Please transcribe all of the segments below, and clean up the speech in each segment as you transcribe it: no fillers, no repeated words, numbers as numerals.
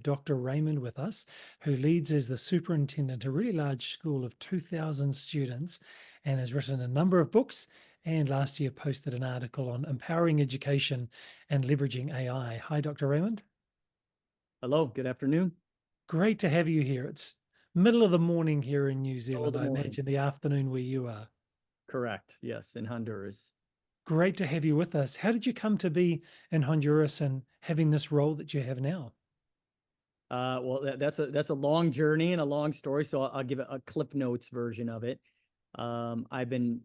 Dr. Raymond with us, who leads as the superintendent a really large school of 2,000 students and has written a number of books and last year posted an article on empowering education and leveraging AI. Hi, Dr. Raymond. Hello, good afternoon. Great to have you here. It's middle of the morning here in New Middle of Zealand. the I morning. imagine the afternoon where you are. Correct. Yes, in Honduras. Great to have you with us. How did you come to be in Honduras and having this role that you have now? Well, that's a long journey and a long story, so I'll give a Clip Notes version of it. I've been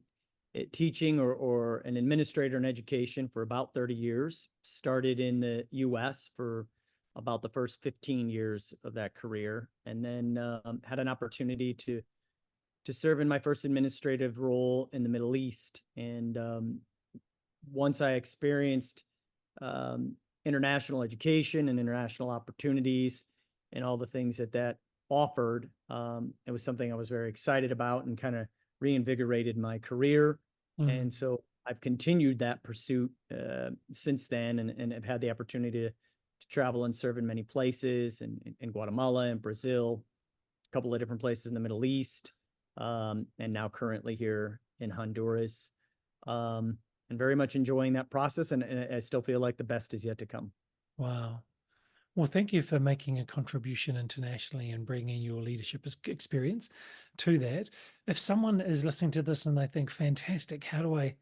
teaching or an administrator in education for about 30 years. Started in the U.S. for about the first 15 years of that career, and then had an opportunity to serve in my first administrative role in the Middle East. And once I experienced international education and international opportunities and all the things that offered, it was something I was very excited about and kind of reinvigorated my career. And so I've continued that pursuit since then, and have had the opportunity to travel and serve in many places in Guatemala and Brazil, a couple of different places in the Middle East, and now currently here in Honduras. And very much enjoying that process, and I still feel like the best is yet to come. Wow. Well, thank you for making a contribution internationally and bringing your leadership experience to that. If someone is listening to this and they think, fantastic, how do I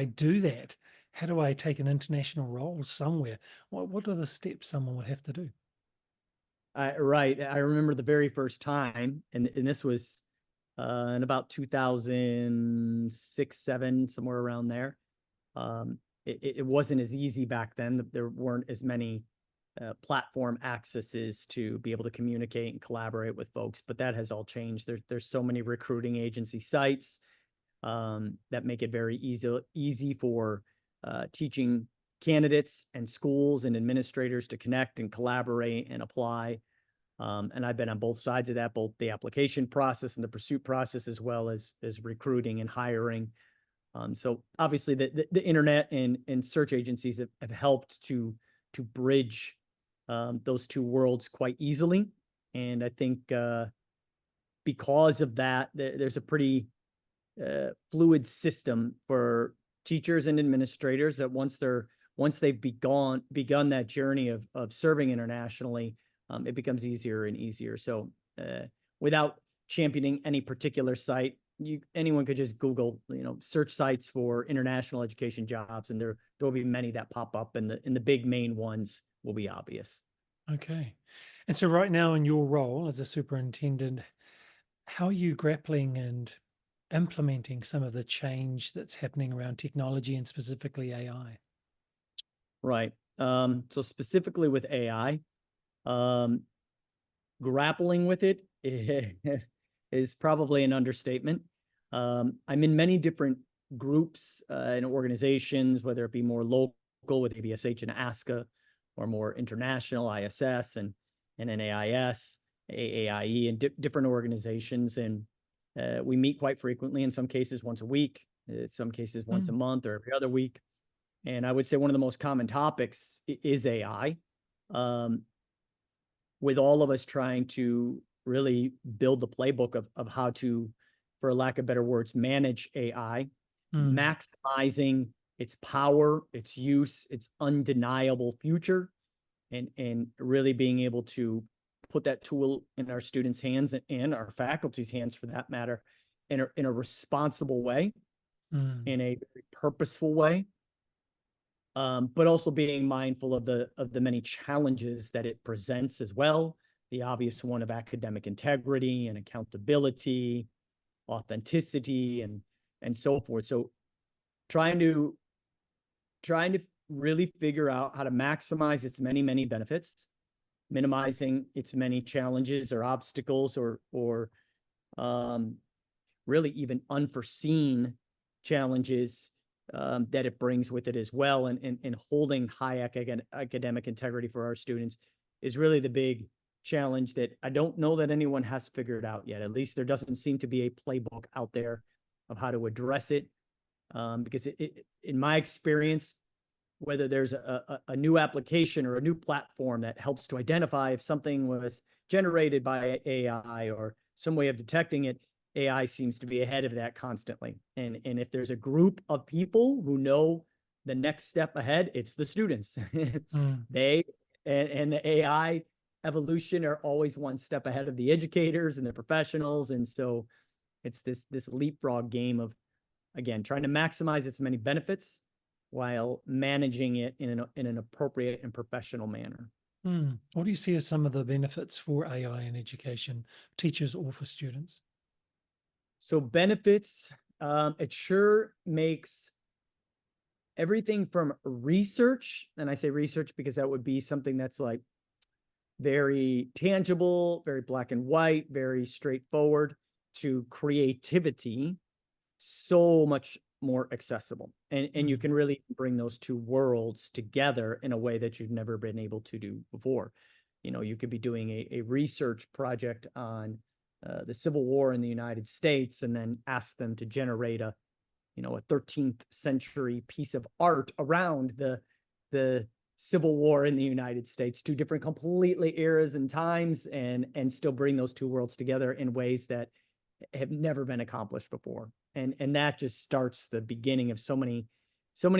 do that? How do I take an international role somewhere? What are the steps someone would have to do? Right. I remember the very first time, and this was in about 2006, 7, somewhere around there. It wasn't as easy back then. There weren't as many platform accesses to be able to communicate and collaborate with folks, but that has all changed. There's so many recruiting agency sites that make it very easy for teaching candidates and schools and administrators to connect and collaborate and apply. And I've been on both sides of that, both the application process and the pursuit process, as well as recruiting and hiring. So obviously the internet and search agencies have helped to bridge those two worlds quite easily. And I think because of that, there's a pretty fluid system for teachers and administrators that once they've begun that journey of serving internationally, it becomes easier and easier. So without championing any particular site, anyone could just Google, search sites for international education jobs, and there will be many that pop up, and the big main ones will be obvious. Okay. And so right now in your role as a superintendent, how are you grappling and implementing some of the change that's happening around technology and specifically AI? Right. So specifically with AI, grappling with it is probably an understatement. I'm in many different groups and organizations, whether it be more local with ABSH and ASCA, or more international, ISS and NAIS, AAIE, and different organizations. And we meet quite frequently, in some cases once a week, in some cases once a month or every other week. And I would say one of the most common topics is AI, with all of us trying to really build the playbook of how to, for lack of better words, manage AI, maximizing its power, its use, its undeniable future, and really being able to put that tool in our students' hands and our faculty's hands, for that matter, in a responsible way, in a purposeful way, but also being mindful of the many challenges that it presents as well. The obvious one of academic integrity and accountability, authenticity, and so forth. So trying to really figure out how to maximize its many benefits, minimizing its many challenges or obstacles, or really even unforeseen challenges that it brings with it as well, and holding high academic integrity for our students is really the big challenge that I don't know that anyone has figured out yet. At least there doesn't seem to be a playbook out there of how to address it, because in my experience, whether there's a new application or a new platform that helps to identify if something was generated by AI or some way of detecting it, AI seems to be ahead of that constantly. And if there's a group of people who know the next step ahead, it's the students. Mm. They and the AI evolution are always one step ahead of the educators and the professionals. And so it's this leapfrog game of, again, trying to maximize its many benefits while managing it in an appropriate and professional manner. Mm. What do you see as some of the benefits for AI in education, teachers or for students? So benefits, it sure makes everything from research, and I say research because that would be something that's like very tangible, very black and white, very straightforward, to creativity, so much more accessible. And you Mm. can really bring those two worlds together in a way that you've never been able to do before. You know, you could be doing a research project on the Civil War in the United States and then ask them to generate a 13th century piece of art around the Civil War in the United States, two different completely eras and times, and still bring those two worlds together in ways that have never been accomplished before. And that just starts the beginning of so many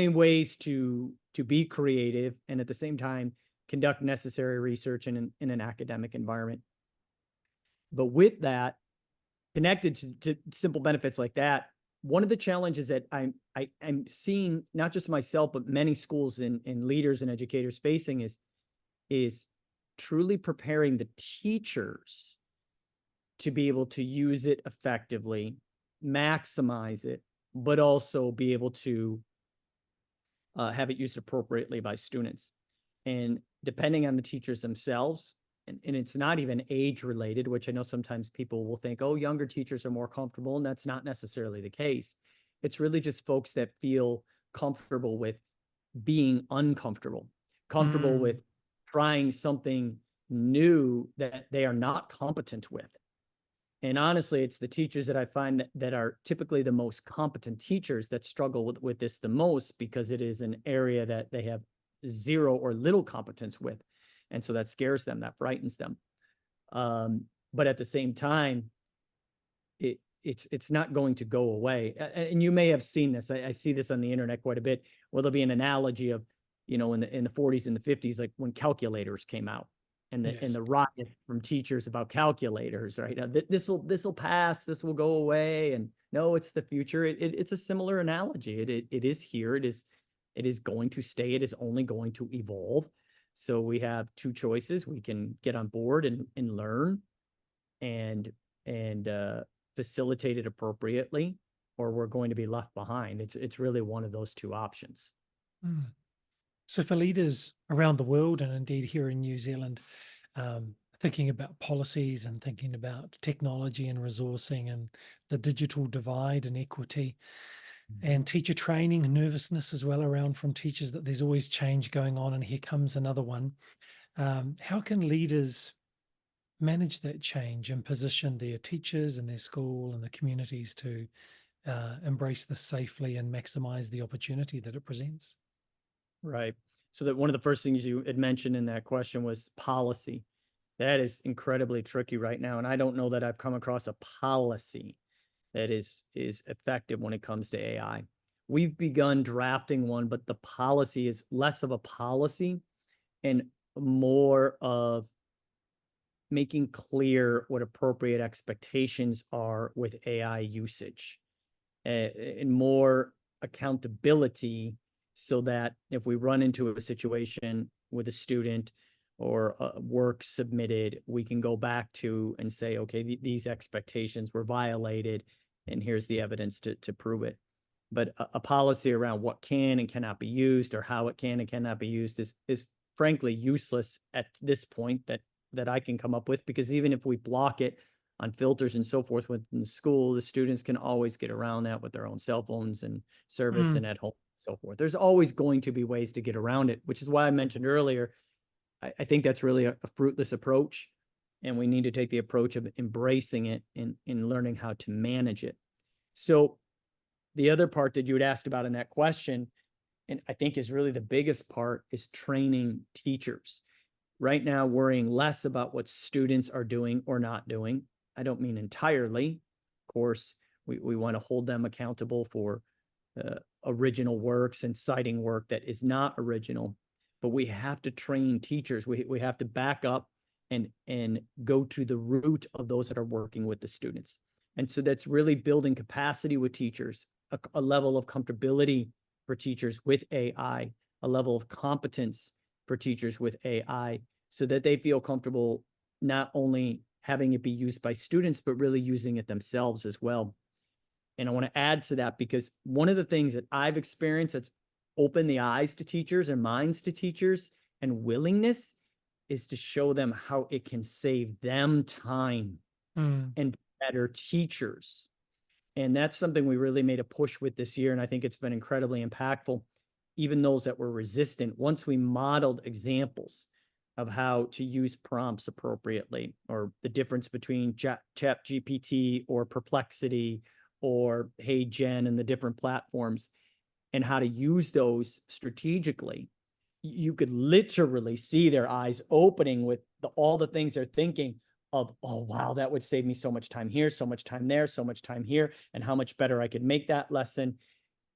ways to be creative and at the same time conduct necessary research in an academic environment. But with that, connected to simple benefits like that, one of the challenges that I'm seeing, not just myself, but many schools and leaders and educators facing is truly preparing the teachers to be able to use it effectively, maximize it, but also be able to have it used appropriately by students. And depending on the teachers themselves, and it's not even age related, which I know sometimes people will think, oh, younger teachers are more comfortable, and that's not necessarily the case. It's really just folks that feel comfortable with being uncomfortable, comfortable Mm. with trying something new that they are not competent with. And honestly, it's the teachers that I find that are typically the most competent teachers that struggle with this the most, because it is an area that they have zero or little competence with. And so that scares them, that frightens them. But at the same time, it's not going to go away. And you may have seen this. I see this on the internet quite a bit, where there'll be an analogy of, in the 40s and the 50s, like when calculators came out, and Yes. the riot from teachers about calculators, right? This will pass, this will go away, and no, it's the future. It's a similar analogy. It is here. It is going to stay. It is only going to evolve. So we have two choices. We can get on board and learn and facilitate it appropriately, or we're going to be left behind. It's really one of those two options. Mm. So for leaders around the world and indeed here in New Zealand, thinking about policies and thinking about technology and resourcing and the digital divide and equity and teacher training and nervousness as well around from teachers that there's always change going on and here comes another one. How can leaders manage that change and position their teachers and their school and the communities to embrace this safely and maximize the opportunity that it presents? Right. So that one of the first things you had mentioned in that question was policy. That is incredibly tricky right now. And I don't know that I've come across a policy that is effective when it comes to AI. We've begun drafting one, but the policy is less of a policy and more of making clear what appropriate expectations are with AI usage, and more accountability, so that if we run into a situation with a student or work submitted, we can go back to and say, okay, these expectations were violated, and here's the evidence to prove it. But a policy around what can and cannot be used, or how it can and cannot be used, is frankly useless at this point that I can come up with, because even if we block it on filters and so forth within the school, the students can always get around that with their own cell phones and service and Mm. at home and so forth. There's always going to be ways to get around it, which is why I mentioned earlier, I think that's really a fruitless approach. And we need to take the approach of embracing it and learning how to manage it. So the other part that you had asked about in that question and I think is really the biggest part, is training teachers. Right now, worrying less about what students are doing or not doing. I don't mean entirely. Of course, we want to hold them accountable for original works and citing work that is not original, but we have to train teachers. We have to back up and go to the root of those that are working with the students. And so that's really building capacity with teachers, a level of comfortability for teachers with AI, a level of competence for teachers with AI, so that they feel comfortable not only having it be used by students, but really using it themselves as well. And I want to add to that, because one of the things that I've experienced that's opened the eyes to teachers and minds to teachers and willingness is to show them how it can save them time Mm. and better teachers. And that's something we really made a push with this year. And I think it's been incredibly impactful. Even those that were resistant, once we modeled examples of how to use prompts appropriately, or the difference between Chat GPT or Perplexity or Hey Gen and the different platforms, and how to use those strategically, you could literally see their eyes opening with all the things they're thinking of, oh, wow, that would save me so much time here, so much time there, so much time here, and how much better I could make that lesson.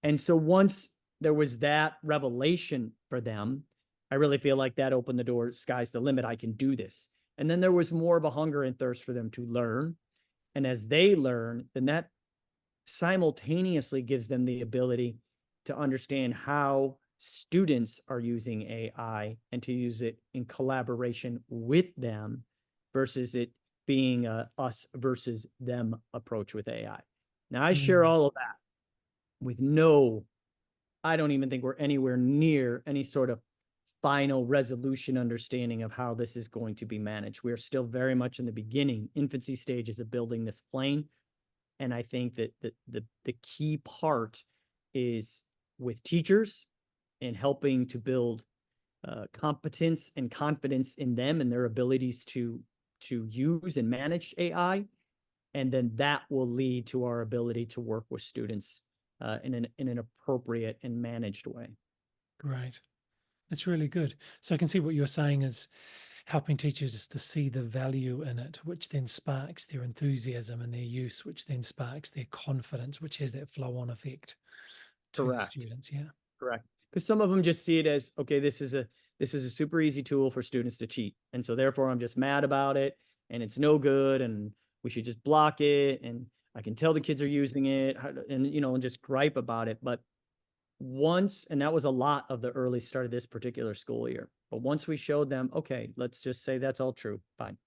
And so once there was that revelation for them, I really feel like that opened the door. Sky's the limit. I can do this. And then there was more of a hunger and thirst for them to learn. And as they learn, then that simultaneously gives them the ability to understand how students are using AI and to use it in collaboration with them versus it being a us versus them approach with AI. Now, I share Mm. all of that with no, I don't even think we're anywhere near any sort of final resolution understanding of how this is going to be managed. We're still very much in the beginning, infancy stages of building this plane. And I think that the key part is with teachers and helping to build competence and confidence in them and their abilities to use and manage AI. And then that will lead to our ability to work with students in an appropriate and managed way. Great. That's really good. So I can see what you're saying is helping teachers to see the value in it, which then sparks their enthusiasm and their use, which then sparks their confidence, which has that flow on effect to the Correct. students. Yeah. Correct. Because some of them just see it as, okay, this is a super easy tool for students to cheat. And so therefore I'm just mad about it and it's no good and we should just block it. And I can tell the kids are using it and, and just gripe about it. But once, and that was a lot of the early start of this particular school year, but once we showed them, okay, let's just say that's all true. Fine.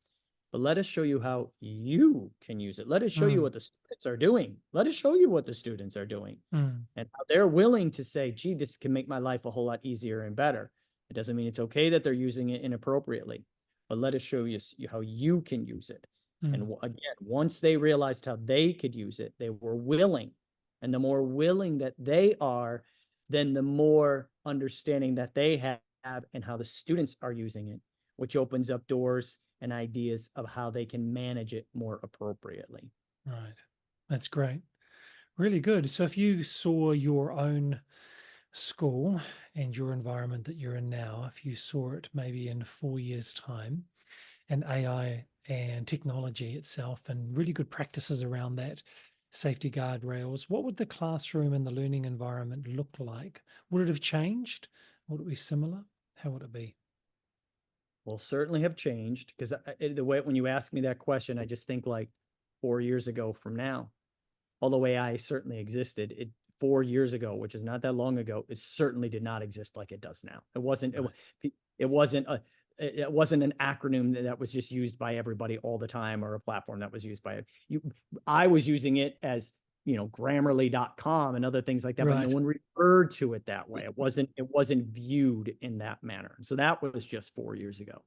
But let us show you how you can use it. Let us show you Mm. what the students are doing. Let us show you what the students are doing Mm. and how they're willing to say, gee, this can make my life a whole lot easier and better. It doesn't mean it's okay that they're using it inappropriately, but let us show you how you can use it. And Mm. again, once they realized how they could use it, they were willing. And the more willing that they are, then the more understanding that they have and how the students are using it, which opens up doors and ideas of how they can manage it more appropriately. Right. That's great. Really good. So if you saw your own school and your environment that you're in now, if you saw it maybe in 4 years' time, and AI and technology itself and really good practices around that, safety guardrails, what would the classroom and the learning environment look like? Would it have changed? Would it be similar? How would it be? Will certainly have changed because the way when you ask me that question, I just think like 4 years ago from now. Although AI certainly existed, 4 years ago, which is not that long ago, it certainly did not exist like it does now. It wasn't. Right. It wasn't a. It wasn't an acronym that was just used by everybody all the time, or a platform that was used by you. I was using it as Grammarly.com and other things like that, but no Right. one referred to it that way. It wasn't viewed in that manner. So that was just 4 years ago.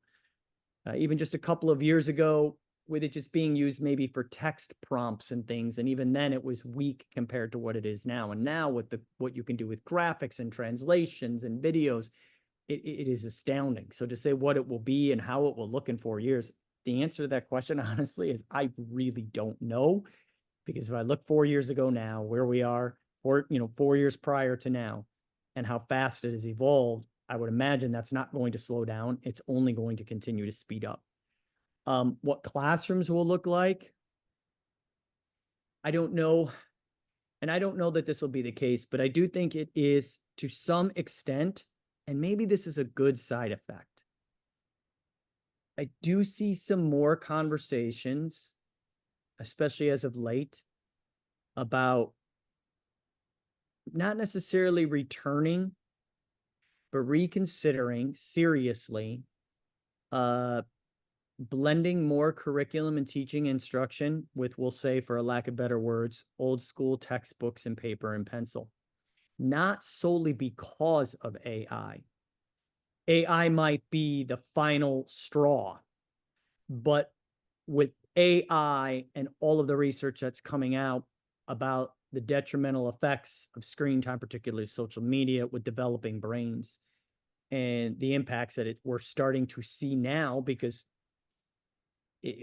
Even just a couple of years ago, with it just being used maybe for text prompts and things, and even then it was weak compared to what it is now. And now with what you can do with graphics and translations and videos, it is astounding. So to say what it will be and how it will look in 4 years, the answer to that question, honestly, is I really don't know. Because if I look 4 years ago now, where we are, or 4 years prior to now, and how fast it has evolved, I would imagine that's not going to slow down. It's only going to continue to speed up. What classrooms will look like, I don't know. And I don't know that this will be the case, but I do think it is to some extent, and maybe this is a good side effect. I do see some more conversations, especially as of late, about not necessarily returning, but reconsidering seriously blending more curriculum and teaching instruction with, we'll say, for a lack of better words, old school textbooks and paper and pencil. Not solely because of AI. AI might be the final straw, but with AI and all of the research that's coming out about the detrimental effects of screen time, particularly social media, with developing brains, and the impacts that we're starting to see now, because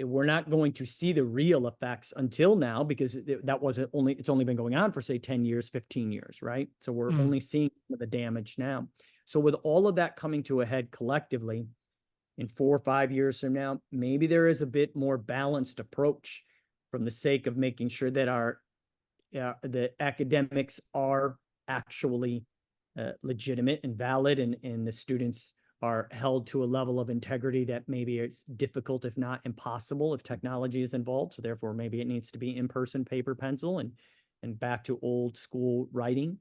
we're not going to see the real effects until now, because it's only been going on for, say, 10 years, 15 years, right? So we're only seeing the damage now. So with all of that coming to a head collectively, in 4 or 5 years from now, maybe there is a bit more balanced approach, from the sake of making sure that the academics are actually legitimate and valid, and the students are held to a level of integrity that maybe is difficult, if not impossible, if technology is involved. So therefore, maybe it needs to be in-person, paper, pencil, and back to old school writing.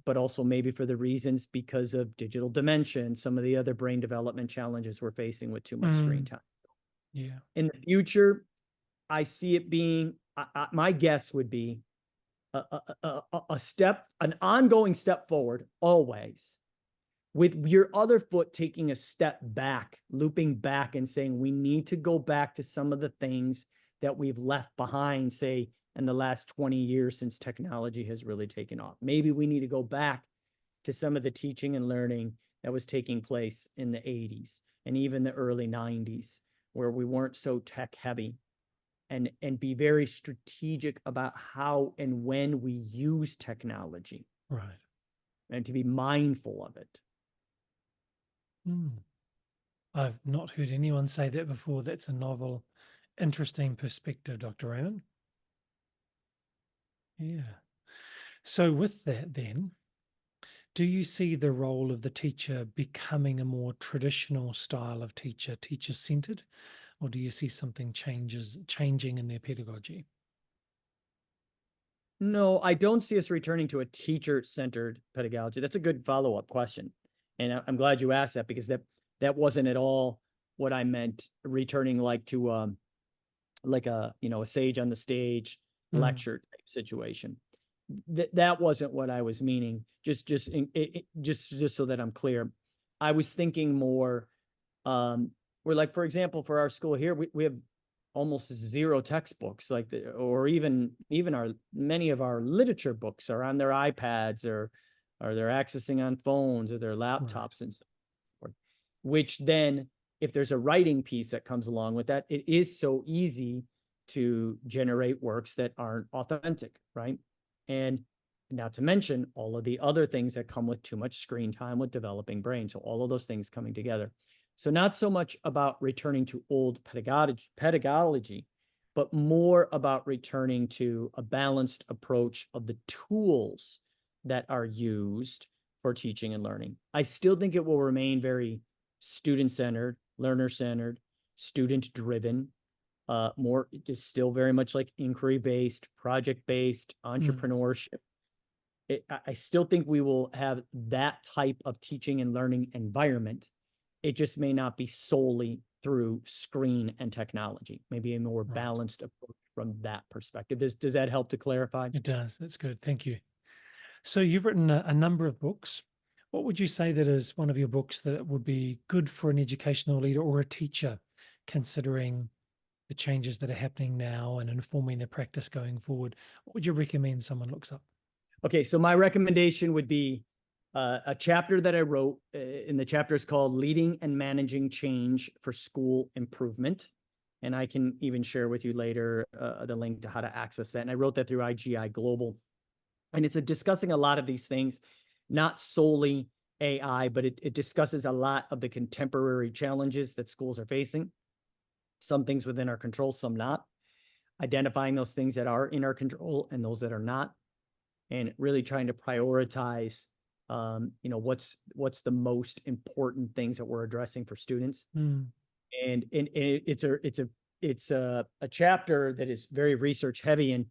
But also maybe for the reasons, because of digital dementia and some of the other brain development challenges we're facing with too much screen time. Yeah. In the future, I see it being, my guess would be an ongoing step forward, always, with your other foot taking a step back, looping back and saying, we need to go back to some of the things that we've left behind, say, in the last 20 years since technology has really taken off. Maybe we need to go back to some of the teaching and learning that was taking place in the 80s and even the early 90s, where we weren't so tech heavy, and be very strategic about how and when we use technology. Right. And to be mindful of it. I've not heard anyone say that before. That's a novel, interesting perspective, Dr. Raymond. Yeah. So with that then, do you see the role of the teacher becoming a more traditional style of teacher, teacher-centered, or do you see something changing in their pedagogy? No, I don't see us returning to a teacher-centered pedagogy. That's a good follow-up question. And I'm glad you asked that, because that wasn't at all what I meant, returning like to like a sage on the stage lecture type situation. That wasn't what I was meaning. Just so that I'm clear, I was thinking more we're like, for example, for our school here, we have almost zero textbooks, or even many of our literature books are on their iPads, or they're accessing on phones or their laptops, and so forth. Which then, if there's a writing piece that comes along with that, it is so easy to generate works that aren't authentic, right? And not to mention all of the other things that come with too much screen time with developing brain. So all of those things coming together. So not so much about returning to old pedagogy, but more about returning to a balanced approach of the tools that are used for teaching and learning. I still think it will remain very student-centered, learner-centered, student-driven, more just still very much like inquiry-based, project-based, entrepreneurship. I still think we will have that type of teaching and learning environment. It just may not be solely through screen and technology, maybe a more balanced approach from that perspective. Does that help to clarify? It does. That's good. Thank you. So you've written a number of books. What would you say that is one of your books that would be good for an educational leader or a teacher, considering the changes that are happening now and informing their practice going forward? What would you recommend someone looks up? Okay, so my recommendation would be a chapter that I wrote, and the chapter is called Leading and Managing Change for School Improvement. And I can even share with you later the link to how to access that. And I wrote that through IGI Global. And it's discussing a lot of these things not solely AI, but it discusses a lot of the contemporary challenges that schools are facing. Some things within our control, some not. Identifying those things that are in our control and those that are not, and really trying to prioritize, what's the most important things that we're addressing for students. Mm. And it's a chapter that is very research heavy, and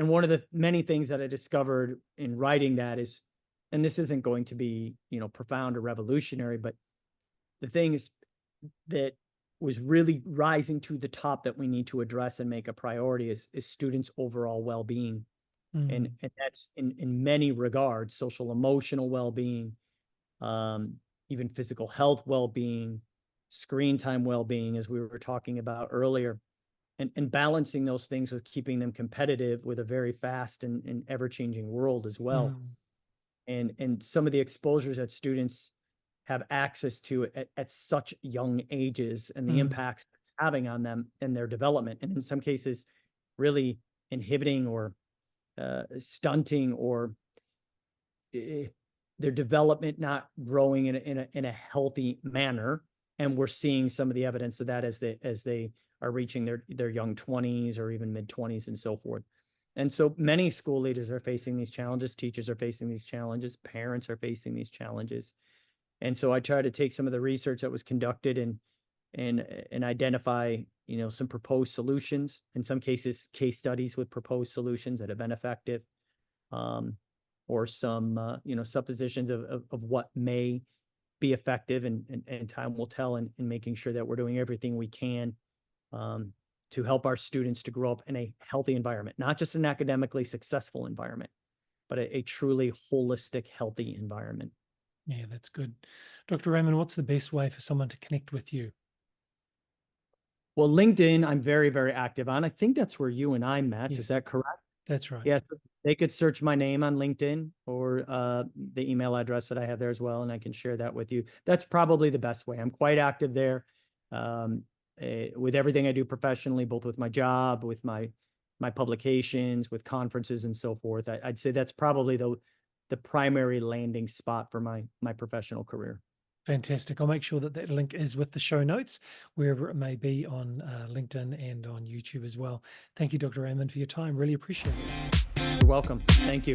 one of the many things that I discovered in writing that is, and this isn't going to be, profound or revolutionary, but the thing is that was really rising to the top that we need to address and make a priority is students' overall well-being. And that's in many regards, social emotional well-being, even physical health well-being, screen time well-being, as we were talking about earlier, and balancing those things with keeping them competitive with a very fast and ever-changing world as well. And some of the exposures that students have access to at such young ages, and the impacts it's having on them and their development, and in some cases really inhibiting or stunting or their development not growing in a healthy manner. And we're seeing some of the evidence of that as they are reaching their young 20s or even mid 20s and so forth. And so many school leaders are facing these challenges, teachers are facing these challenges, parents are facing these challenges. And so I try to take some of the research that was conducted and identify, some proposed solutions, in some cases, case studies with proposed solutions that have been effective, or some, suppositions of what may be effective, and time will tell, in making sure that we're doing everything we can to help our students to grow up in a healthy environment, not just an academically successful environment, but a truly holistic, healthy environment. Yeah, that's good. Dr. Raymond, what's the best way for someone to connect with you? Well, LinkedIn, I'm very, very active on. I think that's where you and I met. Yes. Is that correct? That's right. Yes. They could search my name on LinkedIn, or the email address that I have there as well, and I can share that with you. That's probably the best way. I'm quite active there, with everything I do professionally, both with my job, with my publications, with conferences and so forth. I'd say that's probably the primary landing spot for my professional career. Fantastic. I'll make sure that that link is with the show notes, wherever it may be, on LinkedIn and on YouTube as well. Thank you, Dr. Raymond, for your time. Really appreciate it. You're welcome. Thank you.